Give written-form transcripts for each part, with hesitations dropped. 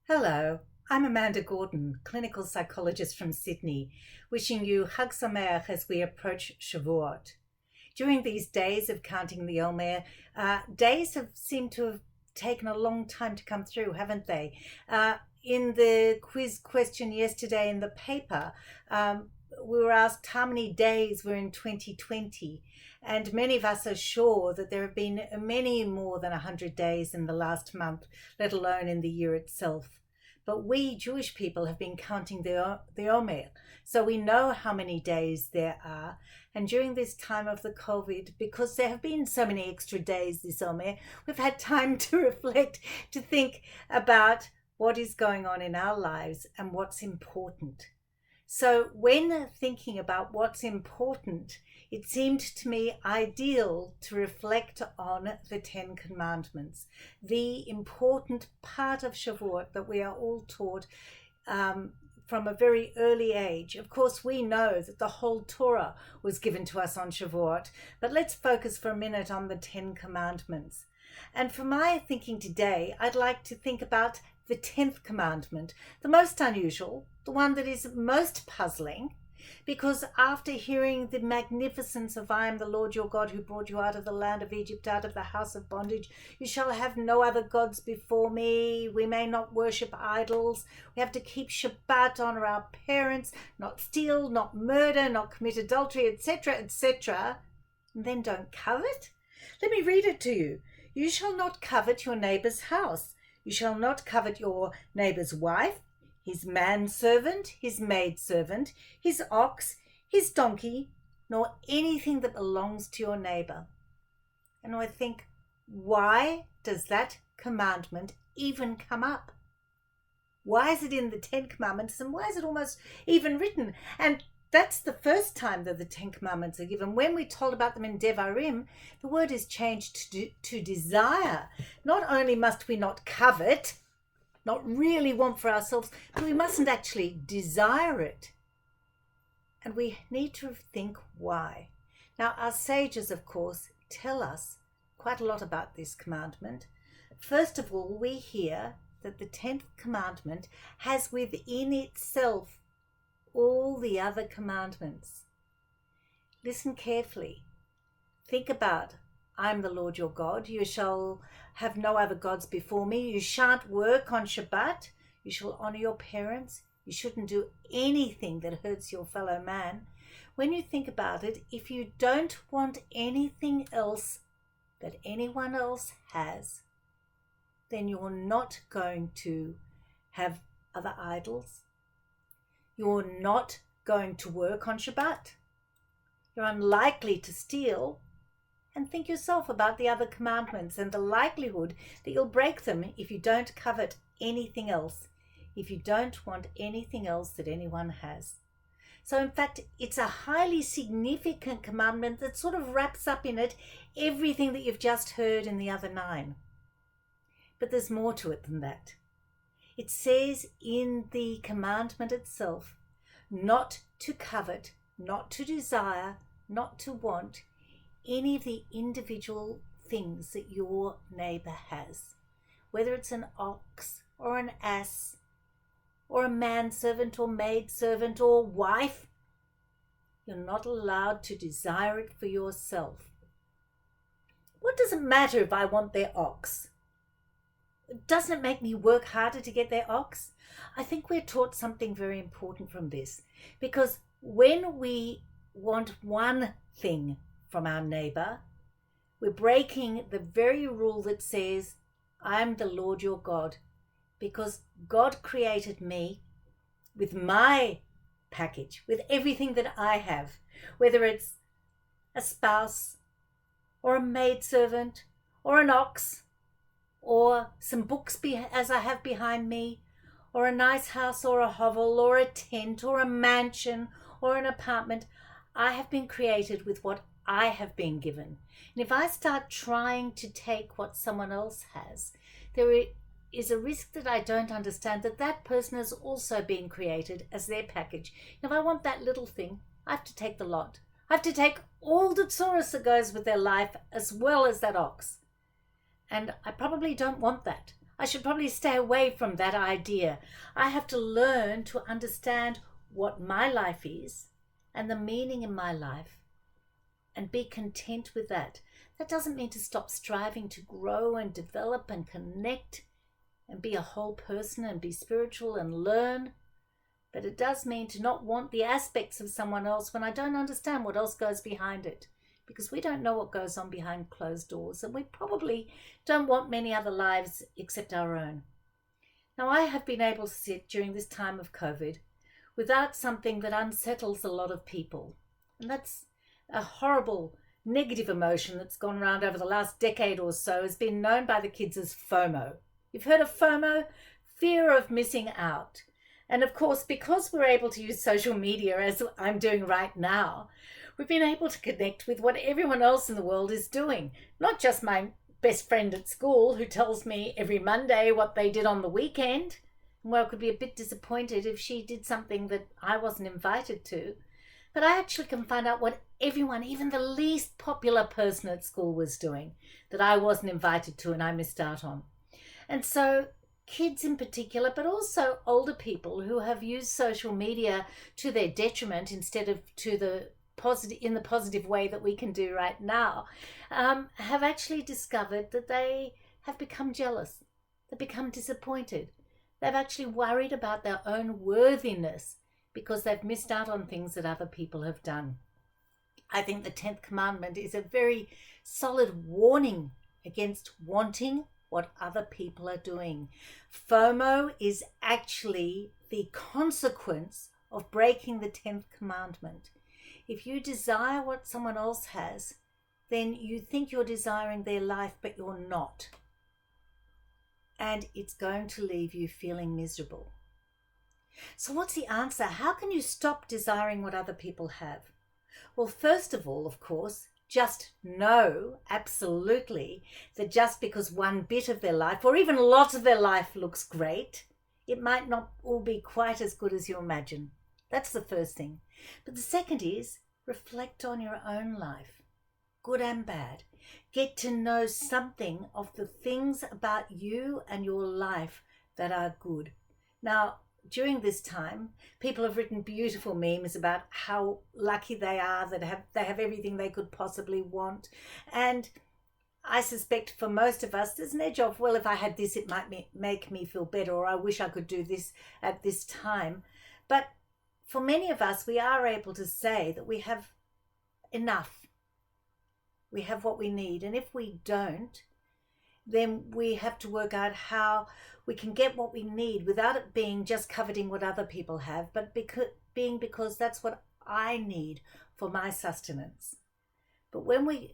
Hello, I'm Amanda Gordon, clinical psychologist from Sydney, wishing you Chag Sameach as we approach Shavuot. During these days of counting the Omer, days have seemed to have taken a long time to come through, haven't they? In the quiz question yesterday in the paper, we were asked how many days were in 2020, and many of us are sure that there have been many more than 100 days in the last month, let alone in the year itself. But we Jewish people have been counting the Omer, so we know how many days there are. And during this time of the COVID, because there have been so many extra days this Omer, we've had time to reflect, to think about what is going on in our lives and what's important. So when thinking about what's important, it seemed to me ideal to reflect on the Ten Commandments, the important part of Shavuot that we are all taught from a very early age. Of course, we know that the whole Torah was given to us on Shavuot, but let's focus for a minute on the Ten Commandments. And for my thinking today, I'd like to think about the 10th commandment, the most unusual, the one that is most puzzling, because after hearing the magnificence of I am the Lord your God who brought you out of the land of Egypt, out of the house of bondage, you shall have no other gods before me, we may not worship idols, we have to keep Shabbat, honor our parents, not steal, not murder, not commit adultery, etc., etc., and then don't covet? Let me read it to you. You shall not covet your neighbor's house. You shall not covet your neighbor's wife, his manservant, his maidservant, his ox, his donkey, nor anything that belongs to your neighbor. And I think, why does that commandment even come up? Why is it in the Ten Commandments, and why is it almost even written? And that's the first time that the Ten Commandments are given. When we're told about them in Devarim, the word is changed to desire. Not only must we not covet, not really want for ourselves, but we mustn't actually desire it. And we need to think why. Now, our sages, of course, tell us quite a lot about this commandment. First of all, we hear that the 10th commandment has within itself all the other commandments. Listen carefully. Think about, I'm the Lord your God. You shall have no other gods before me. You shan't work on Shabbat. You shall honor your parents. You shouldn't do anything that hurts your fellow man. When you think about it, if you don't want anything else that anyone else has, then you're not going to have other idols. You're not going to work on Shabbat. You're unlikely to steal. And think yourself about the other commandments and the likelihood that you'll break them if you don't covet anything else, if you don't want anything else that anyone has. So in fact, it's a highly significant commandment that sort of wraps up in it everything that you've just heard in the other 9. But there's more to it than that. It says in the commandment itself, not to covet, not to desire, not to want any of the individual things that your neighbor has, whether it's an ox or an ass or a manservant or maidservant or wife. You're not allowed to desire it for yourself. What does it matter if I want their ox? Doesn't it make me work harder to get their ox? I think we're taught something very important from this, because when we want one thing from our neighbor, we're breaking the very rule that says, I'm the Lord your God, because God created me with my package, with everything that I have, whether it's a spouse or a maidservant or an ox or some books as I have behind me, or a nice house or a hovel or a tent or a mansion or an apartment. I have been created with what I have been given. And if I start trying to take what someone else has, there is a risk that I don't understand that that person has also been created as their package. And if I want that little thing, I have to take the lot. I have to take all the tsuras that goes with their life as well as that ox. And I probably don't want that. I should probably stay away from that idea. I have to learn to understand what my life is and the meaning in my life and be content with that. That doesn't mean to stop striving to grow and develop and connect and be a whole person and be spiritual and learn. But it does mean to not want the aspects of someone else when I don't understand what else goes behind it. Because we don't know what goes on behind closed doors, and we probably don't want many other lives except our own. Now, I have been able to sit during this time of COVID without something that unsettles a lot of people. And that's a horrible negative emotion that's gone around over the last decade or so, has been known by the kids as FOMO. You've heard of FOMO? Fear of missing out. And of course, because we're able to use social media as I'm doing right now, we've been able to connect with what everyone else in the world is doing. Not just my best friend at school who tells me every Monday what they did on the weekend. Well, I could be a bit disappointed if she did something that I wasn't invited to. But I actually can find out what everyone, even the least popular person at school, was doing that I wasn't invited to and I missed out on. And so kids in particular, but also older people who have used social media to their detriment instead of to the positive, in the positive way that we can do right now, have actually discovered that they have become jealous. They've become disappointed. They've actually worried about their own worthiness because they've missed out on things that other people have done. I think the 10th commandment is a very solid warning against wanting what other people are doing. FOMO is actually the consequence of breaking the 10th commandment. If you desire what someone else has, then you think you're desiring their life, but you're not. And it's going to leave you feeling miserable. So what's the answer? How can you stop desiring what other people have? Well, first of all, of course, just know absolutely that just because one bit of their life or even lots of their life looks great, it might not all be quite as good as you imagine. That's the first thing. But the second is reflect on your own life, good and bad. Get to know something of the things about you and your life that are good. Now, during this time, people have written beautiful memes about how lucky they are that they have everything they could possibly want. And I suspect for most of us, there's an edge of, well, if I had this, it might make me feel better, or I wish I could do this at this time. But for many of us, we are able to say that we have enough. We have what we need. And if we don't, then we have to work out how we can get what we need without it being just coveting what other people have, but because that's what I need for my sustenance. But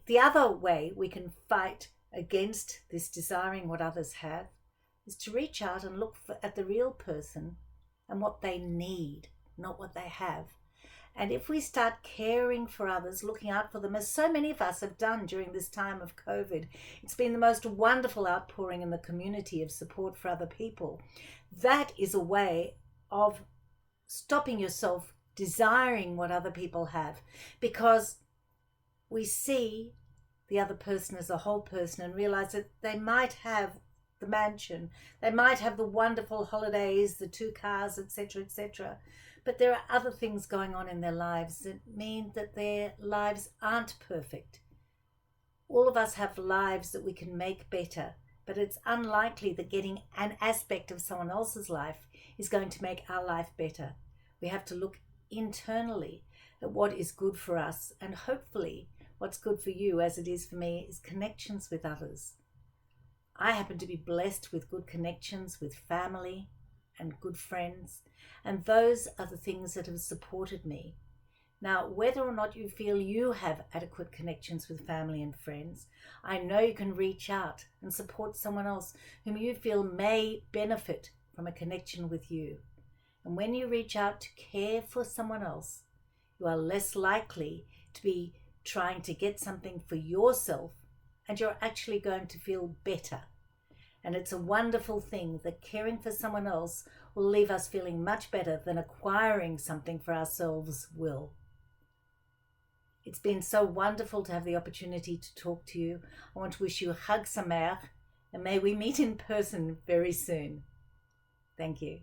the other way we can fight against this desiring what others have is to reach out and look at the real person and what they need, not what they have. And if we start caring for others, looking out for them, as so many of us have done during this time of COVID, it's been the most wonderful outpouring in the community of support for other people. That is a way of stopping yourself desiring what other people have, because we see the other person as a whole person and realize that they might have the mansion, they might have the wonderful holidays, the 2 cars, etc., etc., but there are other things going on in their lives that mean that their lives aren't perfect. All of us have lives that we can make better, but it's unlikely that getting an aspect of someone else's life is going to make our life better. We have to look internally at what is good for us, and hopefully what's good for you, as it is for me, is connections with others. I happen to be blessed with good connections with family and good friends, and those are the things that have supported me. Now, whether or not you feel you have adequate connections with family and friends, I know you can reach out and support someone else whom you feel may benefit from a connection with you. And when you reach out to care for someone else, you are less likely to be trying to get something for yourself, and you're actually going to feel better. And it's a wonderful thing that caring for someone else will leave us feeling much better than acquiring something for ourselves will. It's been so wonderful to have the opportunity to talk to you. I want to wish you Chag Sameach and may we meet in person very soon. Thank you.